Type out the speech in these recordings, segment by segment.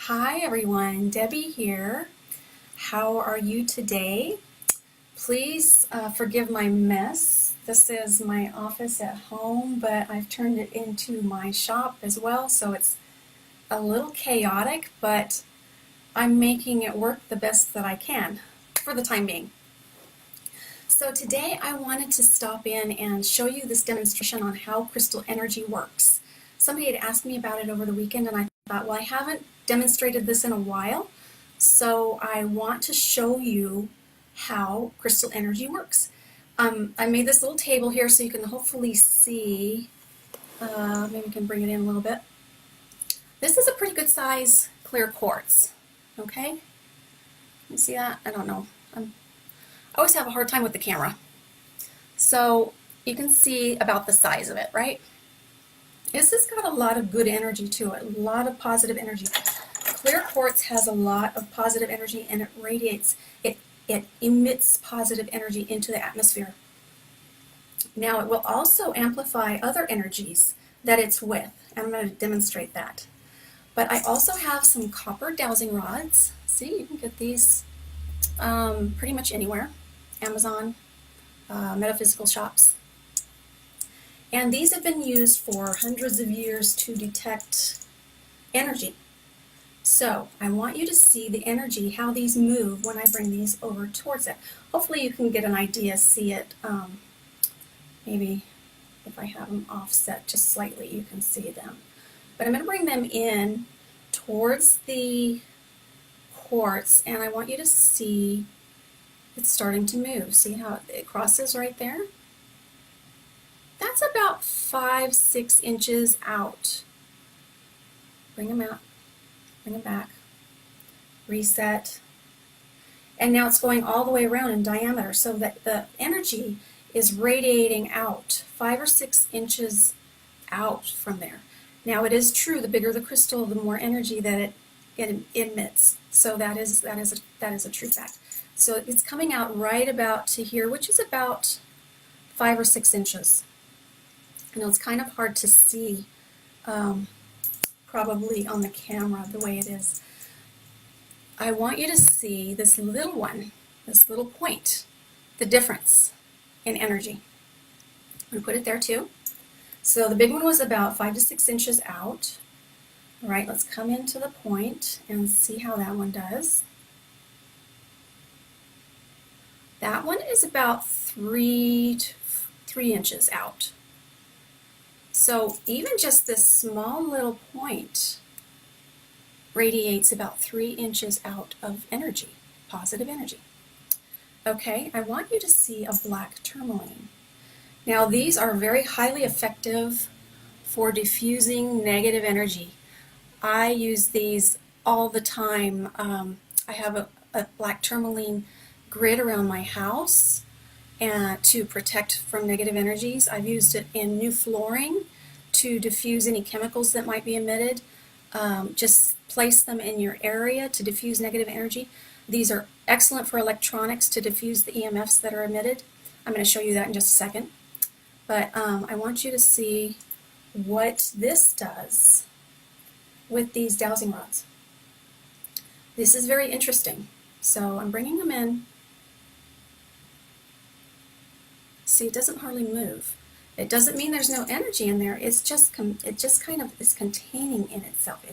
Hi everyone, Debbie here. How are you today? Please forgive my mess. This is my office at home, but I've turned it into my shop as well, so it's a little chaotic, but I'm making it work the best that I can for the time being. So today I wanted to stop in and show you this demonstration on how crystal energy works. Somebody had asked me about it over the weekend and I thought, well, I haven't demonstrated this in a while, so I want to show you how crystal energy works. I made this little table here so you can hopefully see, maybe we can bring it in a little bit. This is a pretty good size clear quartz, okay? You see that? I don't know. I always have a hard time with the camera. So you can see about the size of it, right? This has got a lot of good energy to it, a lot of positive energy. Clear quartz has a lot of positive energy and it radiates, it emits positive energy into the atmosphere. Now it will also amplify other energies that it's with, and I'm going to demonstrate that. But I also have some copper dowsing rods. See, you can get these pretty much anywhere. Amazon, metaphysical shops. And these have been used for hundreds of years to detect energy. So I want you to see the energy, how these move when I bring these over towards it. Hopefully you can get an idea, see it. Maybe if I have them offset just slightly, you can see them. But I'm going to bring them in towards the quartz, and I want you to see it's starting to move. See how it crosses right there? That's about 5-6 inches out. Bring them out, bring them back, reset. And now it's going all the way around in diameter so that the energy is radiating out 5 or 6 inches out from there. Now it is true, the bigger the crystal, the more energy that it emits. So that is a true fact. So it's coming out right about to here, which is about 5 or 6 inches. I know it's kind of hard to see probably on the camera the way it is. I want you to see this little one, this little point, the difference in energy. I'm going to put it there too. So the big one was about 5 to 6 inches out. All right, let's come into the point and see how that one does. That one is about 3 inches out. So even just this small little point radiates about 3 inches out of energy, positive energy. Okay, I want you to see a black tourmaline. Now these are very highly effective for diffusing negative energy. I use these all the time. I have a black tourmaline grid around my house and to protect from negative energies. I've used it in new flooring to diffuse any chemicals that might be emitted. Just place them in your area to diffuse negative energy. These are excellent for electronics to diffuse the EMFs that are emitted. I'm going to show you that in just a second. But I want you to see what this does with these dowsing rods. This is very interesting. So I'm bringing them in. See, it doesn't hardly move. It doesn't mean there's no energy in there. It just kind of is containing in itself.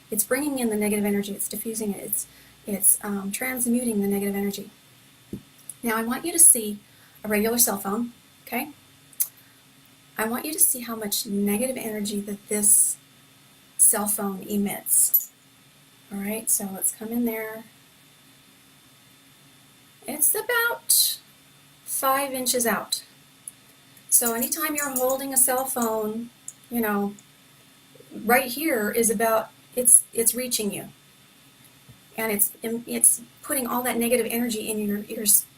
It's bringing in the negative energy. It's diffusing it. It's transmuting the negative energy. Now I want you to see a regular cell phone. Okay. I want you to see how much negative energy that this cell phone emits. All right. So let's come in there. It's about 5 inches out. So anytime you're holding a cell phone, you know, right here is about, it's reaching you. And it's putting all that negative energy in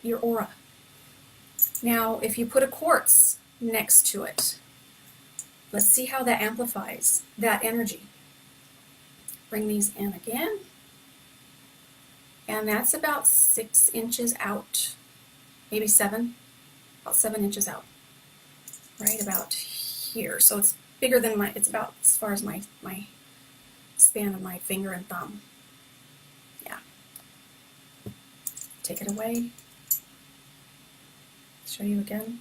your aura. Now, if you put a quartz next to it, let's see how that amplifies that energy. Bring these in again. And that's about 6 inches out, maybe 7, about 7 inches out. Right about here. So it's bigger than it's about as far as my span of my finger and thumb. take it away. Show you again.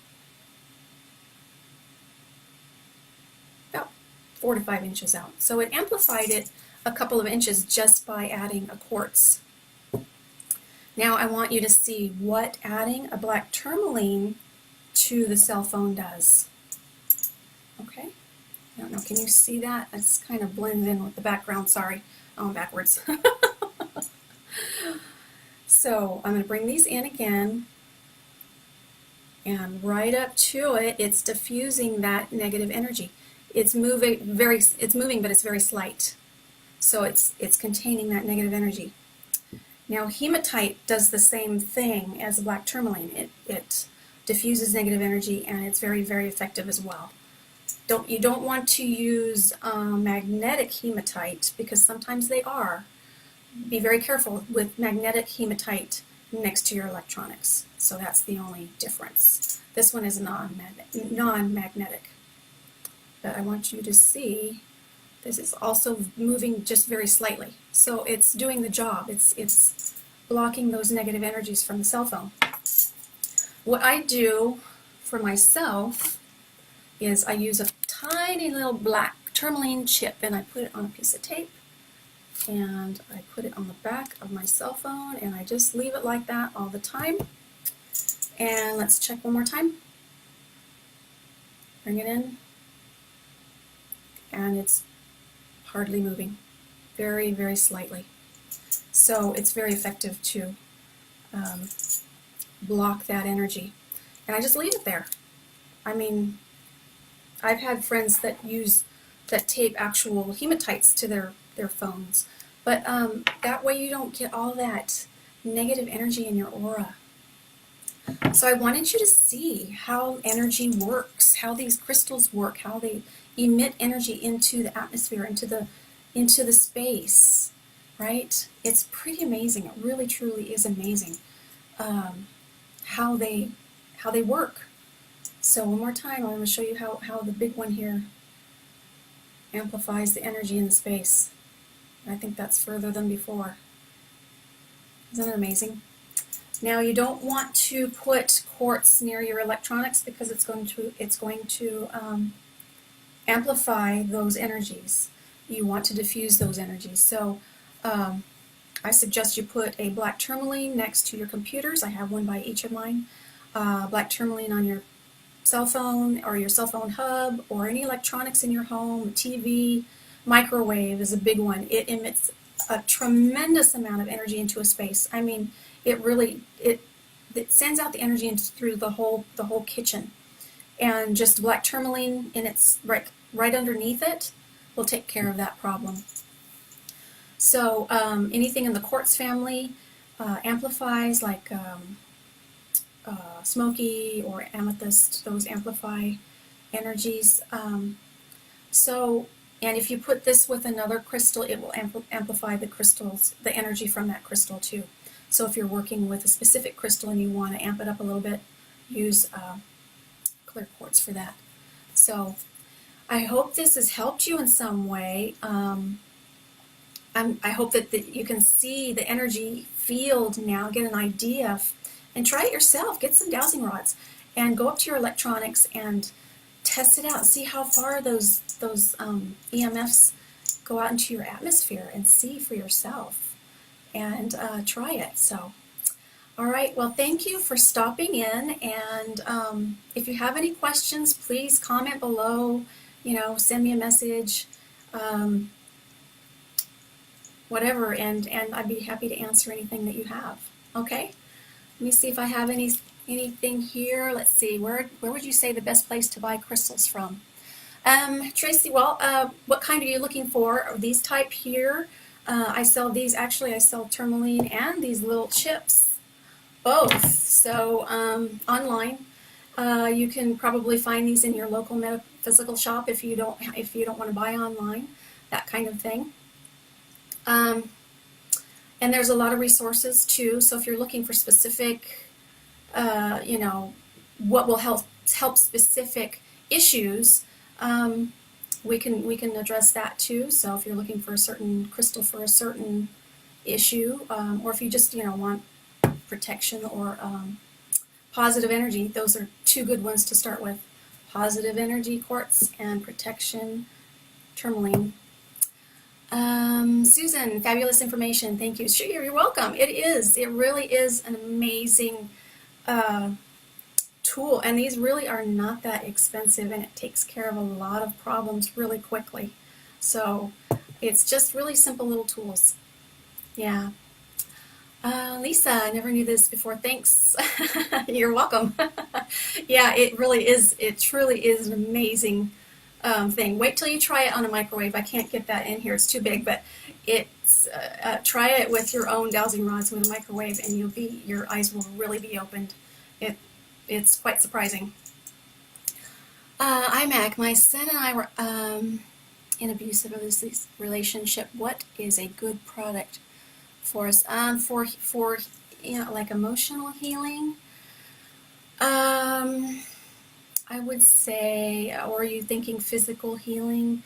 About 4 to 5 inches out. So it amplified it a couple of inches just by adding a quartz. Now I want you to see what adding a black tourmaline to the cell phone does. Okay, I don't know, can you see that? It's kind of blends in with the background, sorry. Oh, I'm backwards. So I'm going to bring these in again, and right up to it, it's diffusing that negative energy. It's moving, but it's very slight. So it's containing that negative energy. Now hematite does the same thing as black tourmaline. It diffuses negative energy, and it's very, very effective as well. You don't want to use magnetic hematite, because sometimes they are. Be very careful with magnetic hematite next to your electronics. So that's the only difference. This one is non-magnetic. But I want you to see this is also moving just very slightly. So it's doing the job. It's blocking those negative energies from the cell phone. What I do for myself is I use a tiny little black tourmaline chip, and I put it on a piece of tape, and I put it on the back of my cell phone, and I just leave it like that all the time. And let's check one more time. Bring it in, and it's hardly moving, very, very slightly. So it's very effective to block that energy. And I just leave it there. I mean, I've had friends that tape actual hematites to their phones. But that way you don't get all that negative energy in your aura. So I wanted you to see how energy works, how these crystals work, how they emit energy into the atmosphere, into the space, right? It's pretty amazing. It really, truly is amazing how they work. So one more time, I'm going to show you how the big one here amplifies the energy in the space. I think that's further than before. Isn't it amazing? Now you don't want to put quartz near your electronics, because it's going to amplify those energies. You want to diffuse those energies. So I suggest you put a black tourmaline next to your computers. I have one by each of mine. Black tourmaline on your cell phone or your cell phone hub, or any electronics in your home, TV, microwave is a big one. It emits a tremendous amount of energy into a space. I mean, it really it sends out the energy through the whole kitchen. And just black tourmaline in its right underneath it will take care of that problem. So anything in the quartz family amplifies, like smoky or amethyst, those amplify energies. And if you put this with another crystal, it will amplify the energy from that crystal too. So if you're working with a specific crystal and you want to amp it up a little bit, use clear quartz for that. So I hope this has helped you in some way. I hope that you can see the energy field now, get an idea, and try it yourself. Get some dowsing rods and go up to your electronics and test it out. See how far those EMFs go out into your atmosphere, and see for yourself, and try it. So, all right. Well, thank you for stopping in. And if you have any questions, please comment below. Send me a message, whatever, and I'd be happy to answer anything that you have. Okay. Let me see if I have anything here. Let's see. Where would you say the best place to buy crystals from? Tracy, well, what kind are you looking for? Are these type here? I sell these. Actually, I sell tourmaline and these little chips, both. So online, you can probably find these in your local metaphysical shop if you don't want to buy online, that kind of thing. And there's a lot of resources too. So if you're looking for specific, what will help specific issues, we can address that too. So if you're looking for a certain crystal for a certain issue, or if you just want protection or positive energy. Those are two good ones to start with. Positive energy quartz and protection tourmaline. Susan, fabulous information. Thank you. Sure, you're welcome. It is. It really is an amazing tool, and these really are not that expensive, and it takes care of a lot of problems really quickly. So it's just really simple little tools. Yeah. Lisa, I never knew this before. Thanks. You're welcome. Yeah, it really is. It truly is an amazing thing. Wait till you try it on a microwave. I can't get that in here. It's too big, but try it with your own dowsing rods with a microwave, and your eyes will really be opened. It's quite surprising. iMac, my son and I were in abusive relationship. What is a good product for us? For like emotional healing. I would say, or are you thinking physical healing?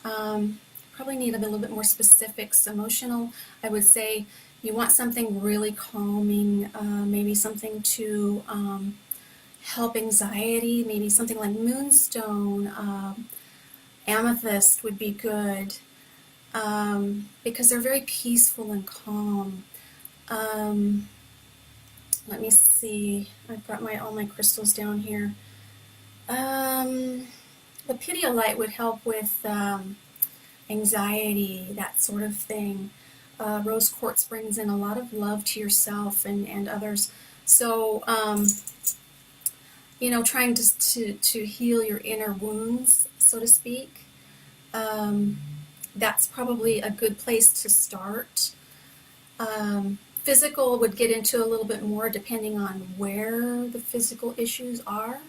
Probably need a little bit more specifics. Emotional, I would say you want something really calming, maybe something to help anxiety, maybe something like moonstone, amethyst would be good, because they're very peaceful and calm. Let me see, I've got all my crystals down here. Lepidolite would help with anxiety, that sort of thing. Rose quartz brings in a lot of love to yourself and others. So, trying to heal your inner wounds, so to speak. That's probably a good place to start. Physical would get into a little bit more depending on where the physical issues are,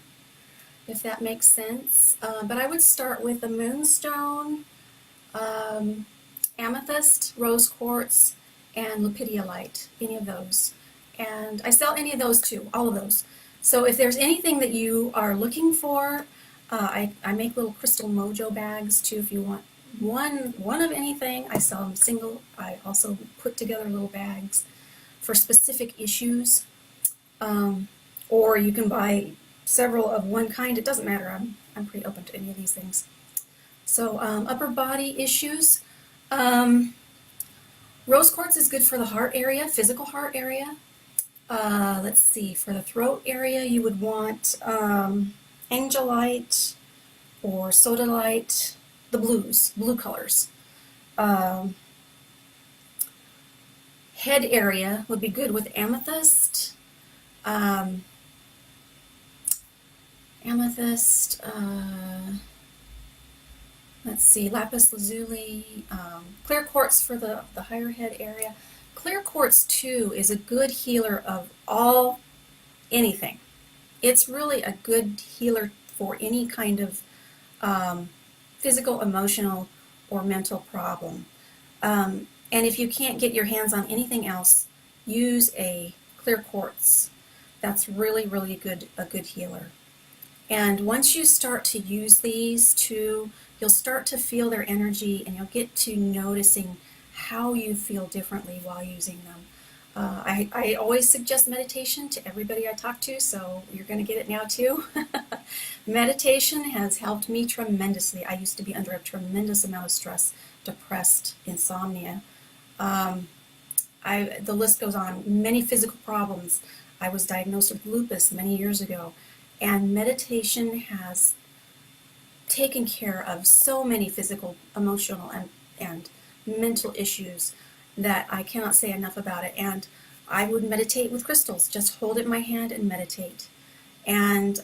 if that makes sense. But I would start with the moonstone, amethyst, rose quartz, and lepidolite, any of those. And I sell any of those too, all of those. So if there's anything that you are looking for, I make little crystal mojo bags too. If you want one of anything, I sell them single. I also put together little bags for specific issues. Or you can buy several of one kind. It doesn't matter. I'm pretty open to any of these things. So upper body issues. Rose quartz is good for the heart area, physical heart area. Let's see, for the throat area, you would want angelite or sodalite, the blue colors. Head area would be good with amethyst. Let's see, lapis lazuli, clear quartz for the higher head area. Clear quartz too is a good healer of anything. It's really a good healer for any kind of physical, emotional, or mental problem. And if you can't get your hands on anything else, use a clear quartz. That's really, really a good healer. And once you start to use these too, you'll start to feel their energy, and you'll get to noticing how you feel differently while using them. I always suggest meditation to everybody I talk to, so you're going to get it now too. Meditation has helped me tremendously. I used to be under a tremendous amount of stress, depressed, insomnia. The list goes on. Many physical problems. I was diagnosed with lupus many years ago, and meditation has taken care of so many physical, emotional, and mental issues that I cannot say enough about it. And I would meditate with crystals, just hold it in my hand and meditate. And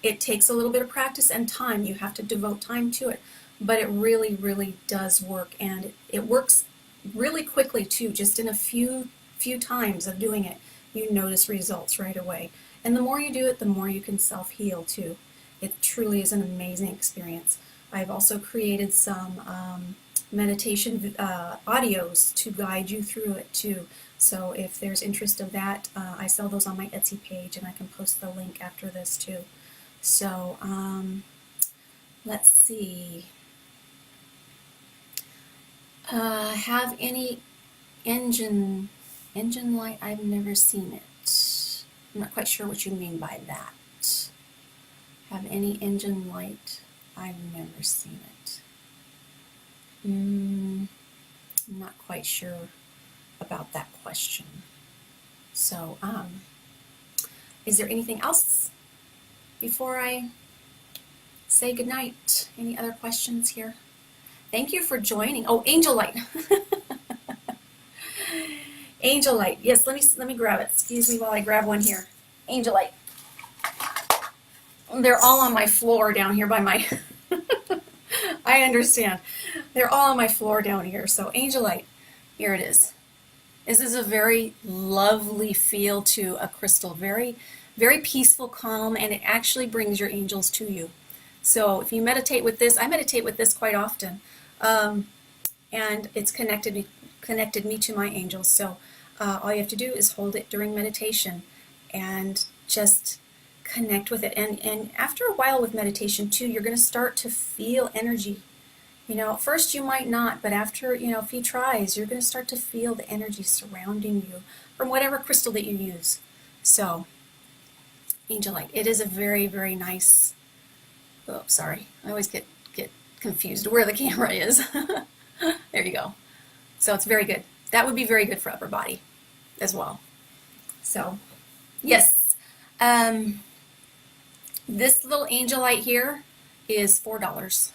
it takes a little bit of practice and time. You have to devote time to it, but it really, really does work, and it works really quickly too. Just in a few times of doing it, you notice results right away. And the more you do it, the more you can self-heal too. It truly is an amazing experience. I've also created some meditation audios to guide you through it too. So if there's interest of that, I sell those on my Etsy page, and I can post the link after this too. So let's see. Have any engine Engine light, I've never seen it. I'm not quite sure what you mean by that. Have any engine light? I've never seen it. I'm not quite sure about that question. So, is there anything else before I say goodnight? Any other questions here? Thank you for joining. Oh, angel light. Angel light. Yes, let me grab it. Excuse me while I grab one here. Angel light. They're all on my floor down here by my I understand. They're all on my floor down here. So angel light. Here it is. This is a very lovely feel to a crystal. Very, very peaceful, calm, and it actually brings your angels to you. So if you meditate with this, I meditate with this quite often. And it's connected me to my angels. So all you have to do is hold it during meditation and just connect with it. And after a while with meditation too, you're going to start to feel energy. You know, at first you might not, but after, a few tries, you're going to start to feel the energy surrounding you from whatever crystal that you use. So, angel light. It is a very, very nice, oh, sorry. I always get confused where the camera is. There you go. So it's very good. That would be very good for upper body as well. So, yes. This little angel light here is $4.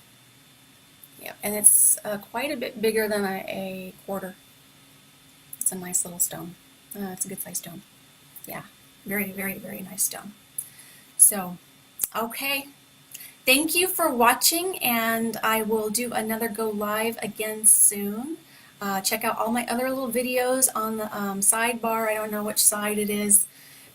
Yeah, and it's quite a bit bigger than a quarter. It's a nice little stone. It's a good size stone. Yeah, very, very, very nice stone. So, okay. Thank you for watching, and I will do another go live again soon. Check out all my other little videos on the sidebar. I don't know which side it is,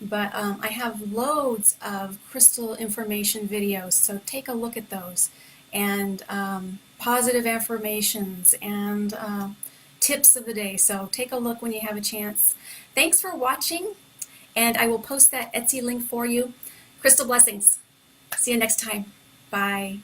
but I have loads of crystal information videos, so take a look at those. And positive affirmations and tips of the day. So take a look when you have a chance. Thanks for watching, and I will post that Etsy link for you. Crystal blessings. See you next time. Bye.